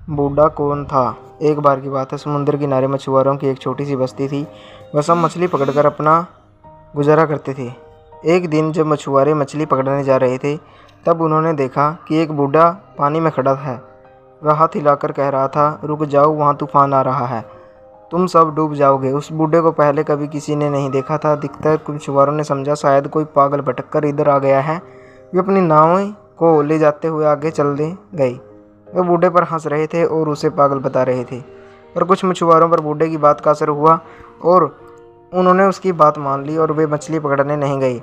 बूढ़ा कौन था? एक बार की बात है, समुद्र किनारे मछुआरों की एक छोटी सी बस्ती थी। वह सब मछली पकड़कर अपना गुजारा करते थे। एक दिन जब मछुआरे मछली पकड़ने जा रहे थे, तब उन्होंने देखा कि एक बूढ़ा पानी में खड़ा है। वह हाथ हिलाकर कह रहा था, रुक जाओ, वहाँ तूफान आ रहा है, तुम सब डूब जाओगे। उस बूढ़े को पहले कभी किसी ने नहीं देखा था। दिखकर मछुआरों ने समझा शायद कोई पागल भटक कर इधर आ गया है। वे अपनी नाव को ले जाते हुए आगे चलते गए। वे बूढ़े पर हंस रहे थे और उसे पागल बता रहे थे, पर कुछ मछुआरों पर बूढ़े की बात का असर हुआ और उन्होंने उसकी बात मान ली और वे मछली पकड़ने नहीं गए।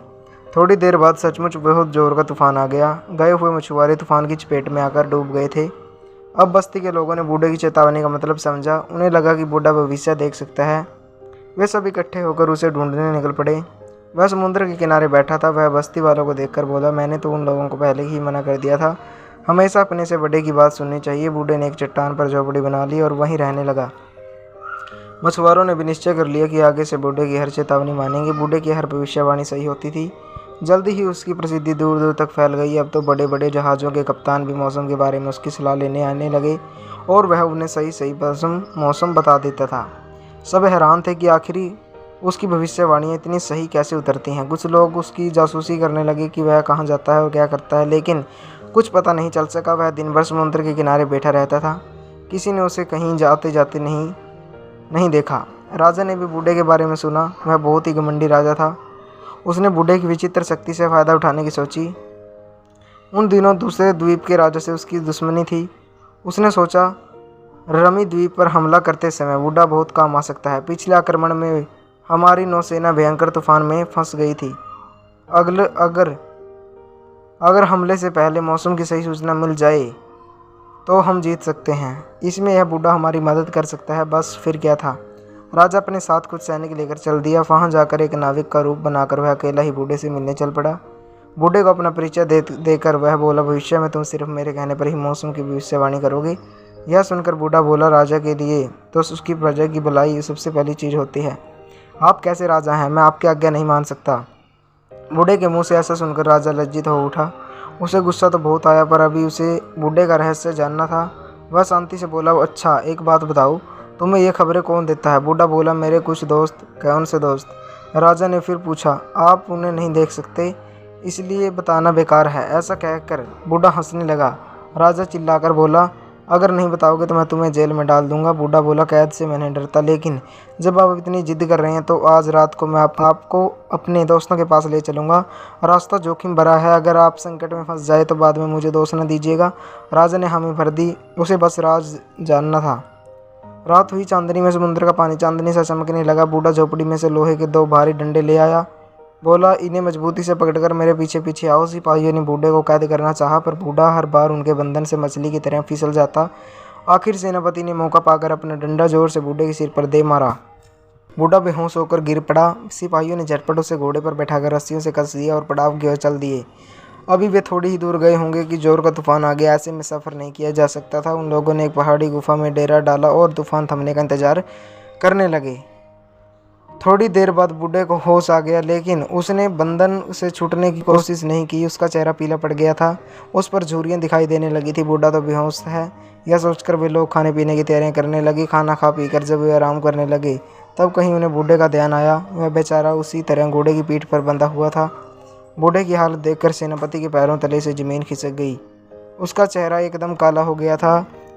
थोड़ी देर बाद सचमुच बहुत जोर का तूफान आ गया। गए हुए मछुआरे तूफान की चपेट में आकर डूब गए थे। अब बस्ती के लोगों ने बूढ़े की चेतावनी का मतलब समझा। उन्हें लगा कि बूढ़ा भविष्य देख सकता है। वे सब इकट्ठे होकर उसे ढूंढने निकल पड़े। वह समुद्र के किनारे बैठा था। वह बस्ती वालों को देखकर बोला, मैंने तो उन लोगों को पहले ही मना कर दिया था, हमेशा अपने से बड़े की बात सुननी चाहिए। बूढ़े ने एक चट्टान पर झोपड़ी बना ली और वहीं रहने लगा। मछुआरों ने भी निश्चय कर लिया कि आगे से बूढ़े की हर चेतावनी मानेंगे। बूढ़े की हर भविष्यवाणी सही होती थी। जल्दी ही उसकी प्रसिद्धि दूर दूर तक फैल गई। अब तो बड़े बड़े जहाज़ों के कप्तान भी मौसम के बारे में उसकी सलाह लेने आने लगे और वह उन्हें सही सही मौसम बता देता था। सब हैरान थे कि आखिर उसकी भविष्यवाणियाँ इतनी सही कैसे उतरती हैं। कुछ लोग उसकी जासूसी करने लगे कि वह कहाँ जाता है और क्या करता है, लेकिन कुछ पता नहीं चल सका। वह दिन भर समुद्र के किनारे बैठा रहता था। किसी ने उसे कहीं जाते जाते नहीं देखा। राजा ने भी बूढ़े के बारे में सुना। वह बहुत ही घमंडी राजा था। उसने बूढ़े की विचित्र शक्ति से फ़ायदा उठाने की सोची। उन दिनों दूसरे द्वीप के राजा से उसकी दुश्मनी थी। उसने सोचा, रमी द्वीप पर हमला करते समय बूढ़ा बहुत काम आ सकता है। पिछले आक्रमण में हमारी नौसेना भयंकर तूफान में फंस गई थी। अगर हमले से पहले मौसम की सही सूचना मिल जाए तो हम जीत सकते हैं। इसमें यह बूढ़ा हमारी मदद कर सकता है। बस फिर क्या था। राजा अपने साथ कुछ सैनिक लेकर चल दिया। वहाँ जाकर एक नाविक का रूप बनाकर वह अकेला ही बूढ़े से मिलने चल पड़ा। बूढ़े को अपना परिचय देकर वह बोला, भविष्य में तुम सिर्फ मेरे कहने पर ही मौसम की भविष्यवाणी करोगे। यह सुनकर बूढ़ा बोला, राजा के लिए तो उसकी प्रजा की भलाई सबसे पहली चीज़ होती है। आप कैसे राजा हैं, मैं आपकी आज्ञा नहीं मान सकता। बूढ़े के मुंह से ऐसा सुनकर राजा लज्जित हो उठा। उसे गुस्सा तो बहुत आया, पर अभी उसे बूढ़े का रहस्य जानना था। वह शांति से बोला, अच्छा एक बात बताओ, तुम्हें ये खबरें कौन देता है? बूढ़ा बोला, मेरे कुछ दोस्त। कौन से दोस्त? राजा ने फिर पूछा। आप उन्हें नहीं देख सकते, इसलिए बताना बेकार है। ऐसा कहकर बूढ़ा हंसने लगा। राजा चिल्लाकर बोला, अगर नहीं बताओगे तो मैं तुम्हें जेल में डाल दूंगा। बूढ़ा बोला, कैद से मैं नहीं डरता, लेकिन जब आप इतनी जिद कर रहे हैं तो आज रात को मैं आपको अपने दोस्तों के पास ले चलूँगा। रास्ता जोखिम भरा है, अगर आप संकट में फंस जाए तो बाद में मुझे दोष न दीजिएगा। राजा ने हामी भर दी। उसे बस राज जानना था। रात हुई, चांदनी में समुद्र का पानी चांदनी सा चमकने लगा। बूढ़ा झोपड़ी में से लोहे के 2 भारी डंडे ले आया। बोला, इन्हें मजबूती से पकड़कर मेरे पीछे पीछे आओ। सिपाहियों ने बूढ़े को कैद करना चाहा, पर बूढ़ा हर बार उनके बंधन से मछली की तरह फिसल जाता। आखिर सेनापति ने मौका पाकर अपना डंडा जोर से बूढ़े के सिर पर दे मारा। बूढ़ा बेहोश होकर गिर पड़ा। सिपाहियों ने झटपट उसे घोड़े पर बैठाकर रस्सियों से कस दिया और पड़ाव की ओर चल दिए। अभी वे थोड़ी ही दूर गए होंगे कि जोर का तूफान आ गया। ऐसे में सफ़र नहीं किया जा सकता था। उन लोगों ने एक पहाड़ी गुफा में डेरा डाला और तूफान थमने का इंतजार करने लगे। थोड़ी देर बाद बूढ़े को होश आ गया, लेकिन उसने बंधन से छूटने की कोशिश नहीं की। उसका चेहरा पीला पड़ गया था। उस पर झुर्रियाँ दिखाई देने लगी थी। बूढ़ा तो बेहोश है। यह सोचकर वे लोग खाने पीने की तैयारियां करने लगे। खाना खा पी कर जब वे आराम करने लगे, तब कहीं उन्हें बूढ़े का ध्यान आया। वह बेचारा उसी तरह घोड़े की पीठ पर बंधा हुआ था। बूढ़े की हालत देखकर सेनापति के पैरों तले से ज़मीन खिसक गई। उसका चेहरा एकदम काला हो गया था।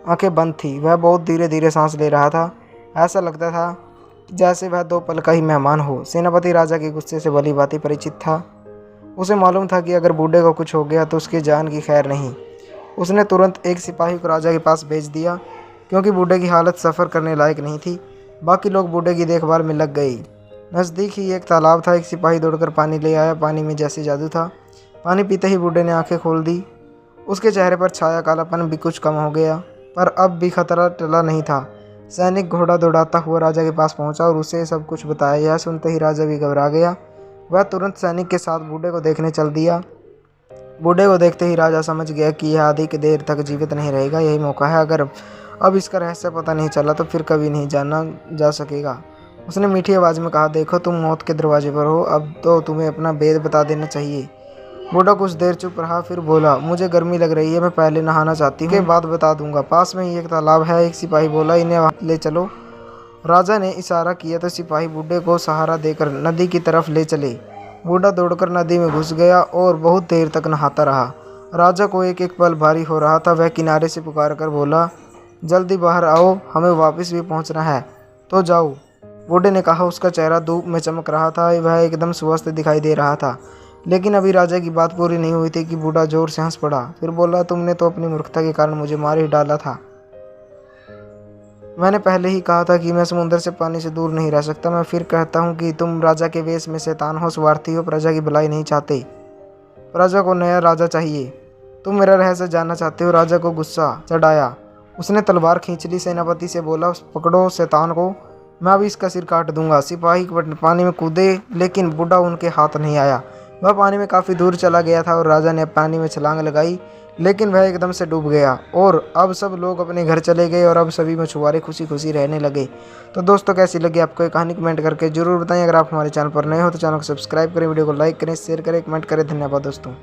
आंखें बंद थी। वह बहुत धीरे धीरे सांस ले रहा था। ऐसा लगता था जैसे वह 2 पल का ही मेहमान हो। सेनापति राजा के गुस्से से भली भांति परिचित था। उसे मालूम था कि अगर बूढ़े को कुछ हो गया तो उसकी जान की खैर नहीं। उसने तुरंत एक सिपाही को राजा के पास भेज दिया, क्योंकि बूढ़े की हालत सफ़र करने लायक नहीं थी। बाकी लोग बूढ़े की देखभाल में लग गए। नज़दीक ही एक तालाब था। एक सिपाही दौड़कर पानी ले आया। पानी में जैसे जादू था। पानी पीते ही बूढ़े ने आंखें खोल दी। उसके चेहरे पर छाया कालापन भी कुछ कम हो गया, पर अब भी खतरा टला नहीं था। सैनिक घोड़ा दौड़ाता हुआ राजा के पास पहुंचा और उसे सब कुछ बताया। यह सुनते ही राजा भी घबरा गया। वह तुरंत सैनिक के साथ बूढ़े को देखने चल दिया। बूढ़े को देखते ही राजा समझ गया कि यह अधिक देर तक जीवित नहीं रहेगा। यही मौका है। अगर अब इसका रहस्य पता नहीं चला तो फिर कभी नहीं जाना जा सकेगा। उसने मीठी आवाज़ में कहा, देखो तुम मौत के दरवाजे पर हो। अब तो तुम्हें अपना भेद बता देना चाहिए। बूढ़ा कुछ देर चुप रहा, फिर बोला, मुझे गर्मी लग रही है, मैं पहले नहाना चाहती हूँ, के बाद बता दूंगा। पास में ही एक तालाब है, एक सिपाही बोला, इन्हें वहाँ ले चलो। राजा ने इशारा किया तो सिपाही बूढ़े को सहारा देकर नदी की तरफ ले चले। बूढ़ा दौड़कर नदी में घुस गया और बहुत देर तक नहाता रहा। राजा को एक एक पल भारी हो रहा था। वह किनारे से पुकार कर बोला, जल्दी बाहर आओ, हमें वापस भी पहुंचना है, तो जाओ। बूढ़े ने कहा। उसका चेहरा धूप में चमक रहा था, वह एकदम स्वस्थ दिखाई दे रहा था। लेकिन अभी राजा की बात पूरी नहीं हुई थी कि बूढ़ा जोर से हंस पड़ा। फिर बोला, तुमने तो अपनी मूर्खता के कारण मुझे मार ही डाला था। मैंने पहले ही कहा था कि मैं समुद्र से पानी से दूर नहीं रह सकता। मैं फिर कहता हूँ कि तुम राजा के वेश में शैतान हो, स्वार्थी हो, प्रजा की भलाई नहीं चाहते। प्रजा को नया राजा चाहिए। तुम मेरा रहस्य जानना चाहते हो। राजा को गुस्सा चढ़ाया। उसने तलवार खींच ली। सेनापति से बोला, पकड़ो शैतान को, मैं अभी इसका सिर काट दूंगा। सिपाही पानी में कूदे, लेकिन बूढ़ा उनके हाथ नहीं आया। वह पानी में काफ़ी दूर चला गया था और राजा ने पानी में छलांग लगाई, लेकिन वह एकदम से डूब गया। और अब सब लोग अपने घर चले गए और अब सभी मछुआरे खुशी खुशी रहने लगे। तो दोस्तों, कैसी लगी आपको ये कहानी, कमेंट करके जरूर बताएं। अगर आप हमारे चैनल पर नए हो तो चैनल को सब्सक्राइब करें, वीडियो को लाइक करें, शेयर करें, कमेंट करें। धन्यवाद दोस्तों।